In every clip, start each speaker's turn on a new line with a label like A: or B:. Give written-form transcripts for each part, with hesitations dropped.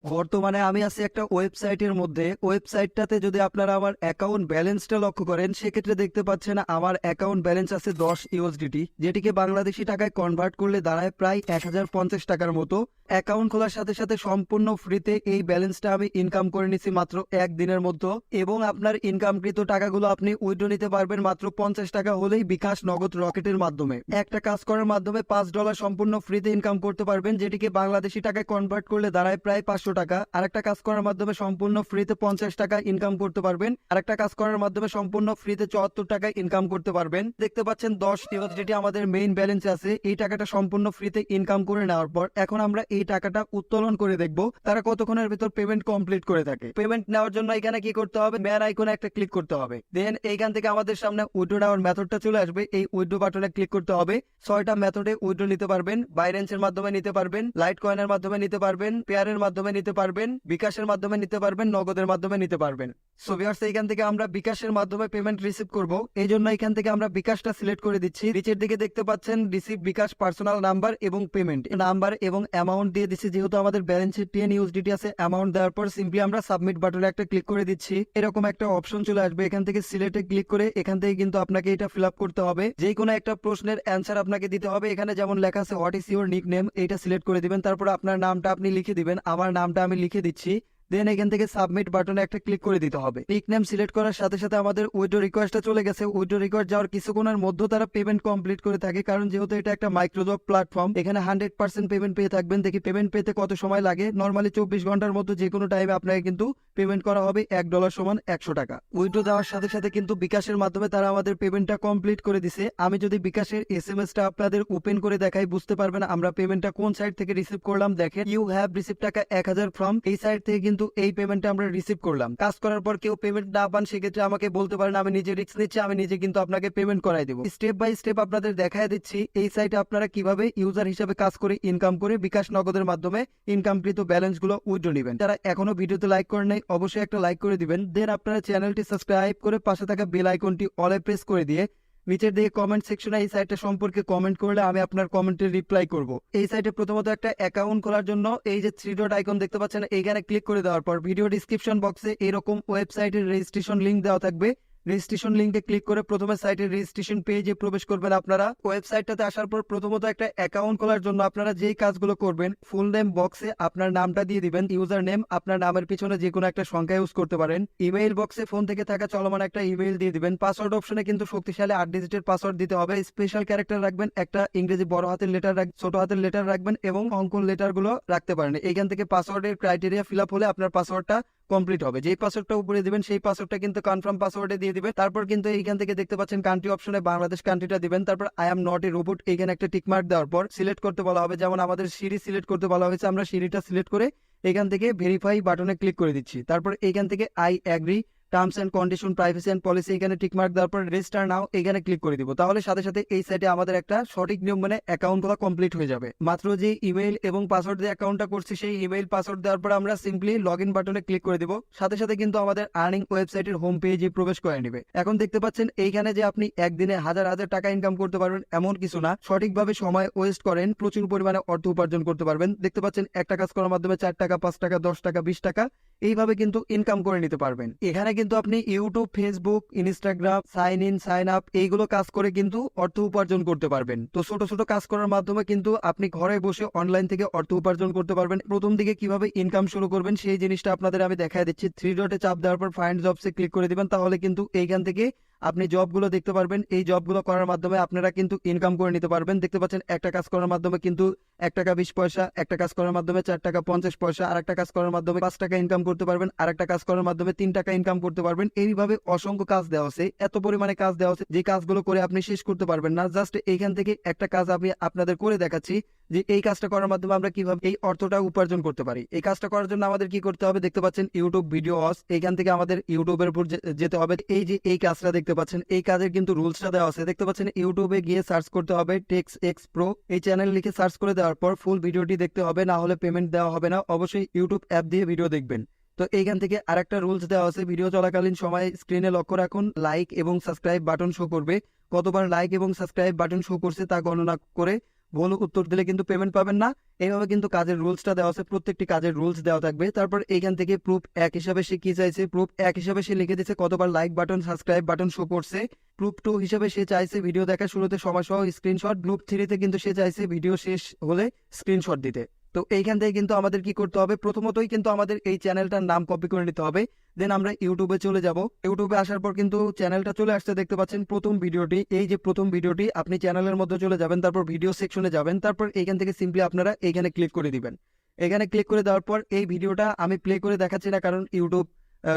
A: বর্তমানে আমি আছি একটা ওয়েবসাইটের মধ্যে। ওয়েবসাইটটাতে যদি আপনারা আমার অ্যাকাউন্ট ব্যালেন্সটা লক্ষ্য করেন, সেক্ষেত্রে দেখতে পাচ্ছেন আমার অ্যাকাউন্ট ব্যালেন্স আছে 10 ইউএসডিটি, যেটিকে বাংলাদেশি টাকায় কনভার্ট করলে দাঁড়ায় প্রায় 1050 টাকার মতো। অ্যাকাউন্ট খোলার সাথে সাথে সম্পূর্ণ ফ্রিতে এই ব্যালেন্সটা আমি ইনকাম করে নিছি মাত্র একদিনের মধ্যে। এবং আপনার ইনকামকৃত টাকাগুলো আপনি উইথড্র নিতে পারবেন মাত্র 50 টাকা হলেই বিকাশ নগদ রকেটের মাধ্যমে। একটা কাজ করার মাধ্যমে $5 সম্পূর্ণ ফ্রিতে ইনকাম করতে পারবেন, যেটিকে বাংলাদেশি টাকায় কনভার্ট করলে দাঁড়ায় প্রায় 500 টাকা। আরেকটা কাজ করার মাধ্যমে সম্পূর্ণ ফ্রিতে 50 টাকা ইনকাম করতে পারবেন। আরেকটা কাজ করার মাধ্যমে সম্পূর্ণ ফ্রিতে 74 টাকা ইনকাম করতে পারবেন। দেখতে পাচ্ছেন 10 ইউএসডিটি আমাদের মেইন ব্যালেন্স আছে। এই টাকাটা সম্পূর্ণ ফ্রিতে ইনকাম করে নেওয়ার পর এখন আমরা এই টাকাটা উত্তোলন করে দেখব তারা কতক্ষণের ভিতর পেমেন্ট কমপ্লিট করে থাকে। পেমেন্ট নেওয়ার জন্য এখানে কি করতে হবে, ম্যান আইকনে একটা ক্লিক করতে হবে। দেন এইখান থেকে আমাদের সামনে উইথড্র নেওয়ার মেথডটা চলে আসবে। এই উইথড্র বাটনে ক্লিক করতে হবে। 6টা মেথডে উইথড্র নিতে পারবেন। বাইন্যান্সের মাধ্যমে নিতে পারবেন, লাইট কয়েনের মাধ্যমে নিতে পারবেন, পেয়ারের মাধ্যমে নিতে পারবেন, বিকাশের মাধ্যমে নিতে পারবেন, নগদের মাধ্যমে নিতে পারবেন। সো ভিউয়ার্স, এইখান থেকে আমরা বিকাশের মাধ্যমে পেমেন্ট রিসিভ করব। এই জন্য এখান থেকে আমরা বিকাশটা সিলেক্ট করে দিচ্ছি। নিচের দিকে দেখতে পাচ্ছেন রিসিভ বিকাশ পার্সোনাল নাম্বার এবং পেমেন্ট নাম্বার এবং অ্যামাউন্ট দিয়ে দিচ্ছি। যেহেতু আমাদের ব্যালেন্সে 10 ইউএসডিটি আছে, অ্যামাউন্ট দেওয়ার পর সিম্পলি আমরা সাবমিট বাটনে একটা ক্লিক করে দিচ্ছি। এরকম একটা অপশন চলে আসবে। এখান থেকে সিলেক্টে ক্লিক করে এখান থেকে কিন্তু আপনাকে এটা ফিল আপ করতে হবে। যে কোনো একটা প্রশ্নের অ্যান্সার আপনাকে দিতে হবে। এখানে যেমন লেখা আছে হোয়াট ইজ ইউর নিকনেম, এটা সিলেক্ট করে দিবেন। তারপর আপনার নামটা আপনি লিখে দিবেন। আমার নামটা আমি লিখে দিচ্ছি। দেন এখান থেকে সাবমিট বাটনে একটা ক্লিক করে দিতে হবে। নিকনেম সিলেক্ট করার সাথে সাথে আমাদের উইথড্র রিকোয়েস্টটা চলে গেছে। উইথড্র রিকোয়েস্ট যাওয়ার কিছুক্ষণের মধ্যে তারা পেমেন্ট কমপ্লিট করে থাকে, কারণ যেহেতু এটা একটা মাইক্রোসফট প্ল্যাটফর্ম, এখানে 100% পেমেন্ট পেয়ে থাকবেন। দেখি পেমেন্ট পেতে কত সময় লাগে। নর্মালি 24 ঘন্টার মধ্যে যে কোনো টাইমে আপনাকে কিন্তু পেমেন্ট করা হবে। $1 সমান 100 টাকা। উইথড্র দেওয়ার সাথে সাথে কিন্তু বিকাশের মাধ্যমে তারা আমাদের পেমেন্টটা কমপ্লিট করে দিছে। আমি যদি বিকাশের এসএমএসটা আপনাদের ওপেন করে দেখাই, বুঝতে পারবেন আমরা পেমেন্টটা কোন সাইট থেকে রিসিভ করলাম। দেখেন, ইউ হ্যাভ রিসিভ টাকা 1000 ফ্রম, এই সাইট থেকে কিন্তু এই পেমেন্টটা আমরা রিসিভ করলাম। কাজ করার পর কেউ পেমেন্ট না পান, সেক্ষেত্রে আমাকে বলতে পারেন আমি নিজে রিস্ক নিচ্ছি, আমি নিজে কিন্তু আপনাকে পেমেন্ট করাই দেবো। স্টেপ বাই স্টেপ আপনাদের দেখায় দিচ্ছি এই সাইটে আপনারা কিভাবে ইউজার হিসেবে কাজ করে ইনকাম করে বিকাশ নগদের মাধ্যমে ইনকামকৃত ব্যালেন্স গুলো উইথড্র নেবেন। যারা এখনো ভিডিওতে লাইক করেন নাই, অবশ্যই একটা লাইক করে দিবেন। দেন আপনারা চ্যানেলটি সাবস্ক্রাইব করে পাশে থাকা বেল আইকনটি অলে প্রেস করে দিয়ে নিচের দিকে কমেন্ট সেকশনে এই সাইটটা সম্পর্কে কমেন্ট করলে আমি আপনার কমেন্টের রিপ্লাই করব। এই সাইটে প্রথমত একটা অ্যাকাউন্ট খোলার জন্য এই যে 3 ডট আইকন দেখতে পাচ্ছেন, এইখানে ক্লিক করে দেওয়ার পর ভিডিও ডিসক্রিপশন বক্সে এরকম ওয়েবসাইটের রেজিস্ট্রেশন লিংক দেওয়া থাকবে। রেজিস্ট্রেশন লিংকে ক্লিক করে প্রথমে সাইটের রেজিস্ট্রেশন পেজে প্রবেশ করবেন। আপনারা ওয়েবসাইটটাতে আসার পর প্রথমত একটা অ্যাকাউন্ট খোলার জন্য আপনারা যেই কাজগুলো করবেন, ফুল নেম বক্সে আপনার নামটা দিয়ে দিবেন। ইউজার নেম আপনার নামের পিছনে যে কোনো একটা সংখ্যা ইউজ করতে পারেন। ইমেইল বক্সে ফোন থেকে থাকা চলমান একটা ইমেইল দিয়ে দিবেন। পাসওয়ার্ড অপশনে কিন্তু শক্তিশালী 8 ডিজিটের পাসওয়ার্ড দিতে হবে। স্পেশাল ক্যারেক্টার রাখবেন, একটা ইংরেজি বড় হাতের লেটার ছোট হাতের লেটার রাখবেন এবং অঙ্কন লেটার গুলো রাখতে পারেন। এইখান থেকে পাসওয়ার্ডের ক্রাইটেরিয়া ফিল আপ হলে আপনার পাসওয়ার্ডটা কমপ্লিট হবে। যেই পাসওয়ার্ডটা উপরে দিবেন সেই পাসওয়ার্ডটা কিন্তু কনফার্ম পাসওয়ার্ডে দিয়ে দিবেন। তারপর কিন্তু এইখান থেকে দেখতে পাচ্ছেন কান্ট্রি অপশনে বাংলাদেশ কান্ট্রিটা দিবেন। তারপর I am not a robot, এইখানে একটা টিক মার্ক দেওয়ার পর সিলেক্ট করতে বলা হবে। যেমন আমাদের সিঁড়ি সিলেক্ট করতে বলা হয়েছে, আমরা সিঁড়িটা সিলেক্ট করে এখান থেকে ভেরিফাই বাটনে ক্লিক করে দিচ্ছি। তারপর এইখান থেকে I agree terms and condition privacy and policy এখানে টিক মার্ক দেওয়ার পর রেজিস্টার নাও এখানে ক্লিক করে দিব। তাহলে সাথে সাথে এই সাইটে আমাদের একটা সঠিক নিয়ম মানে অ্যাকাউন্ট খোলা কমপ্লিট হয়ে যাবে। মাত্র যে ইমেইল এবং পাসওয়ার্ড দিয়ে অ্যাকাউন্টটা করছি, সেই ইমেইল পাসওয়ার্ড দেওয়ার পর আমরা সিম্পলি লগইন বাটনে ক্লিক করে দিব। সাথে সাথে কিন্তু আমাদের আর্নিং ওয়েবসাইটের হোম পেজে প্রবেশ করে নেবে। এখন দেখতে পাচ্ছেন এইখানে যে আপনি একদিনে হাজার হাজার টাকা ইনকাম করতে পারবেন এমন কিছু না। সঠিকভাবে সময় ওয়েস্ট করেন, প্রচুর পরিমাণে অর্থ উপার্জন করতে পারবেন। দেখতে পাচ্ছেন একটা কাজ করার মাধ্যমে 4 টাকা, 5 টাকা, 10 টাকা, 20 টাকা এইভাবে কিন্তু ইনকাম করে নিতে পারবেন। এখানে কিন্তু আপনি YouTube, Facebook, Instagram, sign in, sign up এইগুলো কাজ করে কিন্তু অর্থ উপার্জন করতে পারবেন। তো ছোট ছোট কাজ করার মাধ্যমে কিন্তু আপনি ঘরে বসে অনলাইন থেকে অর্থ উপার্জন করতে পারবেন। প্রথম দিকে কিভাবে ইনকাম শুরু করবেন সেই জিনিসটা আপনাদের আমি দেখাই দিচ্ছি। 3 ডটে চাপ দেওয়ার পর ফাইন্ড জবসে ক্লিক করে দিবেন। তাহলে কিন্তু এইখান থেকে আপনি জবগুলো দেখতে পারবেন। এই জবগুলো করার মাধ্যমে আপনারা কিন্তু ইনকাম করে নিতে পারবেন। দেখতে পাচ্ছেন একটা কাজ করার মাধ্যমে কিন্তু 1 টাকা 20 পয়সা, একটা কাজ করার মাধ্যমে 4 টাকা 50 পয়সা, আর একটা কাজ করার মাধ্যমে 5 টাকা ইনকাম করতে পারবেন, আর একটা কাজ করার মাধ্যমে 3 টাকা ইনকাম করতে পারবেন। এইভাবে অসংখ্য কাজ দেওয়া আছে, এত পরিমাণে কাজ দেওয়া আছে যে কাজগুলো করে আপনি শেষ করতে পারবেন না। জাস্ট এইখান থেকে একটা কাজ আমি আপনাদের করে দেখাচ্ছি যে এই কাজটা করার মাধ্যমে আমরা কিভাবে এই অর্থটা উপার্জন করতে পারি। এই কাজটা করার জন্য আমাদের কি করতে হবে, দেখতে পাচ্ছেন ইউটিউব ভিডিও ওয়াচ, এইখান থেকে আমাদের ইউটিউবের উপর যেতে হবে। এই যে এই কাজটা দেখতে পাচ্ছেন, এই কাজের কিন্তু রুলসটা দেওয়া আছে। দেখতে পাচ্ছেন ইউটিউবে গিয়ে সার্চ করতে হবে টেক্স এক্স প্রো, এই চ্যানেল লিখে সার্চ করে দেওয়ার পর ফুল ভিডিওটি দেখতে হবে, না হলে পেমেন্ট দেওয়া হবে না। অবশ্যই ইউটিউব অ্যাপ দিয়ে ভিডিও দেখবেন। তো এইখান থেকে আরেকটা রুলস দেওয়া আছে, ভিডিও চলাকালীন সময় স্ক্রিনে লক্ষ্য রাখুন, লাইক এবং সাবস্ক্রাইব বাটন শো করবে। কতবার লাইক এবং সাবস্ক্রাইব বাটন শো করছে তা গণনা করে ভুল উত্তর দিলে কিন্তু পেমেন্ট পাবেন না। এইভাবে কিন্তু কাজের রুলসটা দেওয়া আছে, প্রত্যেকটি কাজের রুলস দেওয়া থাকবে। তারপর এইখান থেকে প্রুফ এক হিসাবে সে কি চাইছে, প্রুফ এক হিসাবে সে লিখে দিচ্ছে কতবার like button subscribe button show করছে। প্রুফ টু হিসাবে সে চাইছে ভিডিও দেখার শুরুতে সময় সহ স্ক্রিনশট। প্রুফ থ্রিতে কিন্তু সে চাইছে ভিডিও শেষ হলে স্ক্রিনশট দিতে। তো এইখান থেকে কিন্তু আমাদের কি করতে হবে, প্রথমতই কিন্তু আমাদের এই চ্যানেলটার নাম কপি করে নিতে হবে। দেন আমরা ইউটিউবে চলে যাব। ইউটিউবে আসার পর কিন্তু চ্যানেলটা চলে আসতে দেখতে পাচ্ছেন প্রথম ভিডিওটি, এই যে প্রথম ভিডিওটি, আপনি চ্যানেলের মধ্যে চলে যাবেন, তারপর ভিডিও সেকশনে যাবেন, তারপর এইখান থেকে সিম্পলি আপনারা এইখানে ক্লিক করে দিবেন। এখানে ক্লিক করে দেওয়ার পর এই ভিডিওটা আমি প্লে করে দেখাচ্ছি না, কারণ ইউটিউব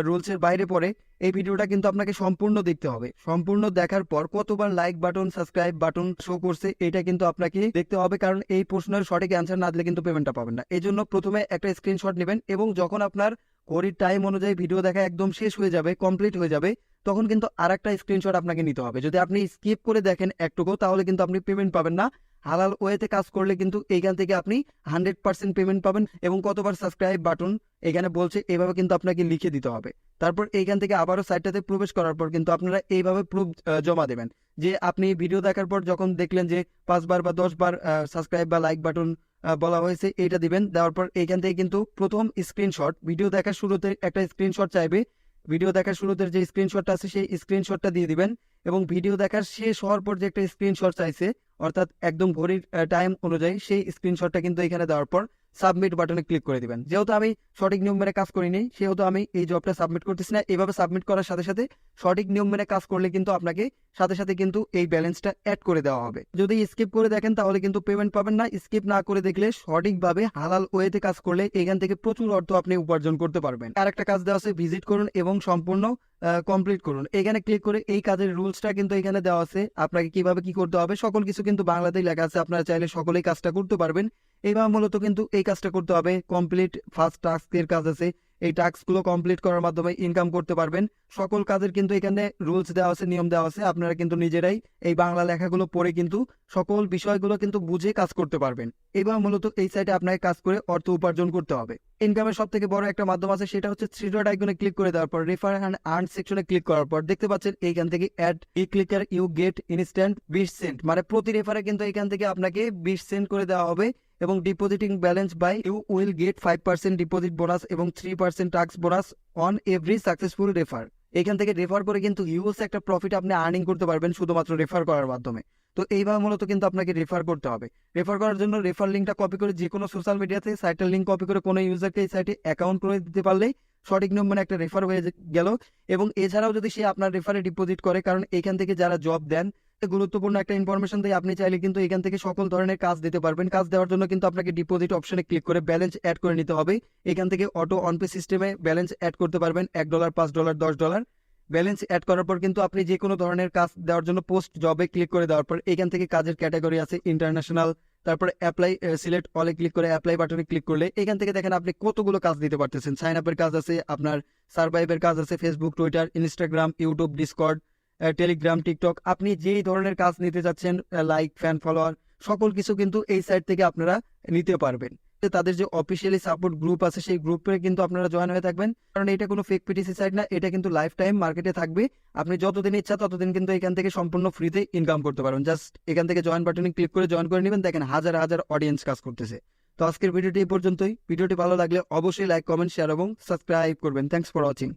A: রুলসের বাইরে পড়ে। এই ভিডিওটা কিন্তু আপনাকে সম্পূর্ণ দেখতে হবে। সম্পূর্ণ দেখার পর কতবার like button subscribe button show করছে এটা কিন্তু আপনাকে দেখতে হবে, কারণ এই প্রশ্নের সঠিক অ্যান্সার না দিলে কিন্তু পেমেন্টটা পাবেন না। এই জন্য প্রথমে একটা স্ক্রিনশট নেবেন এবং যখন আপনার ঘড়ির টাইম অনুযায়ী ভিডিও দেখা একদম শেষ হয়ে যাবে, কমপ্লিট হয়ে যাবে, তখন কিন্তু আরেকটা স্ক্রিনশট আপনাকে নিতে হবে। যদি আপনি স্কিপ করে দেখেন একটুকু, তাহলে কিন্তু আপনি পেমেন্ট পাবেন না। হালাল ওয়েতে কাজ করলে কিন্তু এইখান থেকে আপনি 100% পেমেন্ট পাবেন। এবং কতবার সাবস্ক্রাইব বাটন এখানে বলছে, এইভাবে কিন্তু আপনাকে লিখে দিতে হবে। তারপর এইখান থেকে আবারও সাইটটাতে প্রবেশ করার পর কিন্তু আপনারা এইভাবে প্রুফ জমা দেবেন, যে আপনি ভিডিও দেখার পর যখন দেখলেন যে 5 বার বা 10 বার সাবস্ক্রাইব বা লাইক বাটন বলা হয়েছে, এইটা দিবেন। দেওয়ার পর এইখান থেকে কিন্তু প্রথম স্ক্রিনশট, ভিডিও দেখার শুরুতে একটা স্ক্রিনশট চাইবে, ভিডিও দেখার শুরুতে যে স্ক্রিনশটটা আছে সেই স্ক্রিনশটটা দিয়ে দিবেন। এবং ভিডিও দেখার শেষ হওয়ার পর যে একটা স্ক্রিনশট চাইছে, অর্থাৎ একদম ঘড়ির টাইম অনুযায়ী, সেই স্ক্রিনশটটা কিন্তু এখানে দেওয়ার পর সাবমিট বাটনে ক্লিক করে দিবেন। যেহেতু আমি সঠিক নিয়ম মেনে কাজ করিনি, সেহেতু আমি এই জবটা সাবমিট করতেছি না। এভাবে সাবমিট করার সাথে সাথে সঠিক নিয়ম মেনে কাজ করলে কিন্তু আপনাকে সাথে সাথে কিন্তু এই ব্যালেন্সটা অ্যাড করে দেওয়া হবে। যদি স্কিপ করে দেখেন তাহলে কিন্তু পেমেন্ট পাবেন না। স্কিপ না করে দেখলে, সঠিকভাবে হালাল ওয়েতে কাজ করলে এখান থেকে প্রচুর অর্থ আপনি উপার্জন করতে পারবেন। আর একটা কাজ দেওয়া আছে, ভিজিট করুন এবং সম্পূর্ণ কমপ্লিট করুন। এখানে ক্লিক করে এই কাজের রুলসটা কিন্তু এখানে দেওয়া আছে, আপনাকে কিভাবে কি করতে হবে সকল কিছু কিন্তু বাংলাতেই লেখা আছে। আপনারা চাইলে সকলেই কাজটা করতে পারবেন। এইভাবে মূলত কিন্তু এই কাজটা করতে হবে। কমপ্লিট ফার্স্ট টাস্কের কাজ আছে, এই টাস্কগুলো কমপ্লিট করার মাধ্যমে ইনকাম করতে পারবেন। সকল কাজের কিন্তু এখানে রুলস দেওয়া আছে, নিয়ম দেওয়া আছে। আপনারা কিন্তু নিজেরাই এই বাংলা লেখাগুলো পড়ে কিন্তু সকল বিষয়গুলো কিন্তু বুঝে কাজ করতে পারবেন। এবার মূলত এই সাইটে আপনাকে কাজ করে অর্থ উপার্জন করতে হবে। ইনকামের সব থেকে বড় একটা মাধ্যম আছে, সেটা হচ্ছে থ্রি ডট আইকনে ক্লিক করে দেওয়ার পর রেফার অ্যান্ড আর্ন সেকশনে ক্লিক করার পর দেখতে পাচ্ছেন এইখান থেকে add e clicker you get instant 20 cent, মানে প্রতি রেফারে কিন্তু এখান থেকে আপনাকে 20 সেন্ট করে দেওয়া হবে। এবং depositing balance by you will get 5% deposit bonus এবং 3% tax bonus on every successful refer. এখান থেকে রেফার করে কিন্তু হিউজ একটা প্রফিট আপনি আর্নিং করতে পারবেন শুধুমাত্র রেফার করার মাধ্যমে। তো এইভাবে মূলত কিন্তু আপনাকে রেফার করতে হবে। রেফার করার জন্য রেফার লিঙ্কটা কপি করে যে কোনো সোশ্যাল মিডিয়াতে সাইটের লিঙ্ক কপি করে কোনো ইউজারকে এই সাইটে অ্যাকাউন্ট করে দিতে পারলেই সঠিক নিয়ম মানে একটা রেফার হয়ে গেল। এবং এছাড়াও যদি সে আপনার রেফারে ডিপোজিট করে, কারণ এখান থেকে যারা জব দেন, গুরুত্বপূর্ণ একটা ইনফরমেশন দিয়ে আপনি চাইলে কিন্তু এখান থেকে সকল ধরনের কাজ দিতে পারবেন। কাজ দেওয়ার জন্য কিন্তু আপনাকে ডিপোজিট অপশনে ক্লিক করে ব্যালেন্স অ্যাড করে নিতে হবে। এখান থেকে অটো অনপে সিস্টেমে ব্যালেন্স অ্যাড করতে পারবেন, $1 $5 $10। ব্যালেন্স অ্যাড করার পর কিন্তু আপনি যে কোনো ধরনের কাজ দেওয়ার জন্য পোস্ট জবে ক্লিক করে দেওয়ার পর এখান থেকে কাজের ক্যাটাগরি আছে ইন্টারন্যাশনাল, তারপরে অ্যাপ্লাই সিলেক্ট অলে ক্লিক করে অ্যাপ্লাই বাটনে ক্লিক করলে এখান থেকে দেখেন আপনি কতগুলো কাজ দিতে পারতেছেন। সাইন আপের কাজ আছে, আপনার সার্ভাইভের কাজ আছে, Facebook, Twitter, Instagram, YouTube, Discord, Telegram, TikTok, আপনি যেই ধরনের কাজ নিতে যাচ্ছেন, লাইক, ফ্যান ফলোয়ার, সকল কিছু কিন্তু এই সাইট থেকে আপনারা নিতে পারবেন। তাদের যে অফিসিয়ালি সাপোর্ট গ্রুপ আছে সেই গ্রুপে কিন্তু আপনারা জয়েন হয়ে থাকবেন, কারণ এটা কোনো ফেক পিটিসি সাইট না, এটা কিন্তু লাইফ টাইম মার্কেটে থাকবে। আপনি যতদিন ইচ্ছা ততদিন কিন্তু এখান থেকে সম্পূর্ণ ফ্রিতে ইনকাম করতে পারবেন। জাস্ট এখান থেকে জয়েন বাটনে ক্লিক করে জয়েন করে নেবেন, দেখেন হাজার হাজার অডিয়েন্স কাজ করতেছে। তো আজকের ভিডিওটি এই পর্যন্তই। ভিডিওটি ভালো লাগলে অবশ্যই লাইক, কমেন্ট, শেয়ার এবং সাবস্ক্রাইব করবেন। Thanks for watching.